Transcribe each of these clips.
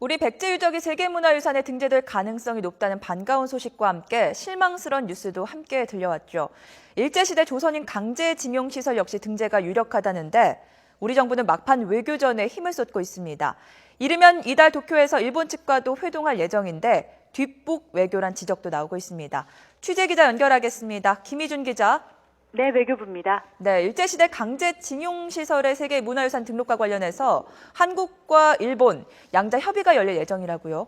우리 백제 유적이 세계문화유산에 등재될 가능성이 높다는 반가운 소식과 함께 실망스러운 뉴스도 함께 들려왔죠. 일제시대 조선인 강제징용시설 역시 등재가 유력하다는데 우리 정부는 막판 외교전에 힘을 쏟고 있습니다. 이르면 이달 도쿄에서 일본 측과도 회동할 예정인데 뒷북 외교란 지적도 나오고 있습니다. 취재기자 연결하겠습니다. 김희준 기자. 네, 외교부입니다. 네, 일제시대 강제징용시설의 세계문화유산 등록과 관련해서 한국과 일본 양자 협의가 열릴 예정이라고요?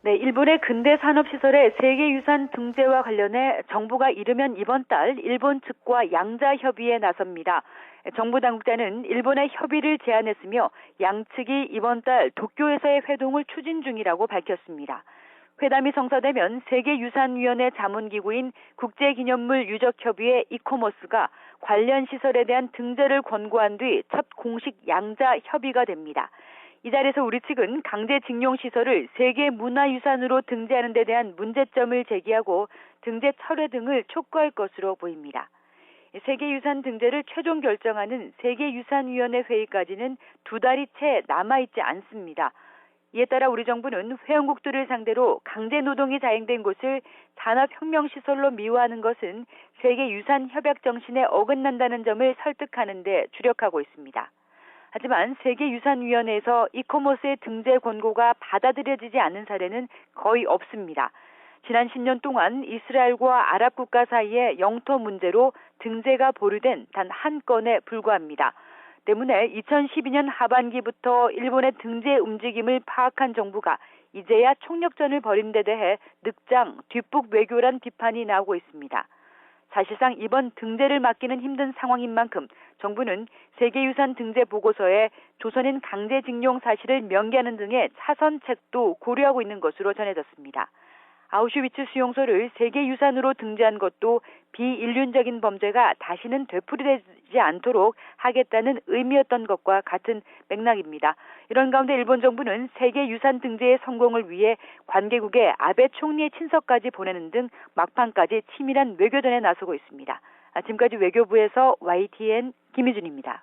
네, 일본의 근대산업시설의 세계유산 등재와 관련해 정부가 이르면 이번 달 일본 측과 양자 협의에 나섭니다. 정부 당국자는 일본의 협의를 제안했으며 양측이 이번 달 도쿄에서의 회동을 추진 중이라고 밝혔습니다. 회담이 성사되면 세계유산위원회 자문기구인 국제기념물 유적협의회 이코모스가 관련 시설에 대한 등재를 권고한 뒤 첫 공식 양자 협의가 됩니다. 이 자리에서 우리 측은 강제징용시설을 세계문화유산으로 등재하는 데 대한 문제점을 제기하고 등재 철회 등을 촉구할 것으로 보입니다. 세계유산 등재를 최종 결정하는 세계유산위원회 회의까지는 2달이 채 남아있지 않습니다. 이에 따라 우리 정부는 회원국들을 상대로 강제노동이 자행된 곳을 산업혁명시설로 미화하는 것은 세계유산협약 정신에 어긋난다는 점을 설득하는 데 주력하고 있습니다. 하지만 세계유산위원회에서 이코모스의 등재 권고가 받아들여지지 않는 사례는 거의 없습니다. 지난 10년 동안 이스라엘과 아랍 국가 사이의 영토 문제로 등재가 보류된 단 한 건에 불과합니다. 때문에 2012년 하반기부터 일본의 등재 움직임을 파악한 정부가 이제야 총력전을 벌인 데 대해 늑장, 뒷북 외교란 비판이 나오고 있습니다. 사실상 이번 등재를 막기는 힘든 상황인 만큼 정부는 세계유산 등재 보고서에 조선인 강제징용 사실을 명기하는 등의 차선책도 고려하고 있는 것으로 전해졌습니다. 아우슈비츠 수용소를 세계유산으로 등재한 것도 비인륜적인 범죄가 다시는 되풀이되지 않도록 하겠다는 의미였던 것과 같은 맥락입니다. 이런 가운데 일본 정부는 세계유산 등재의 성공을 위해 관계국에 아베 총리의 친서까지 보내는 등 막판까지 치밀한 외교전에 나서고 있습니다. 지금까지 외교부에서 YTN 김희준입니다.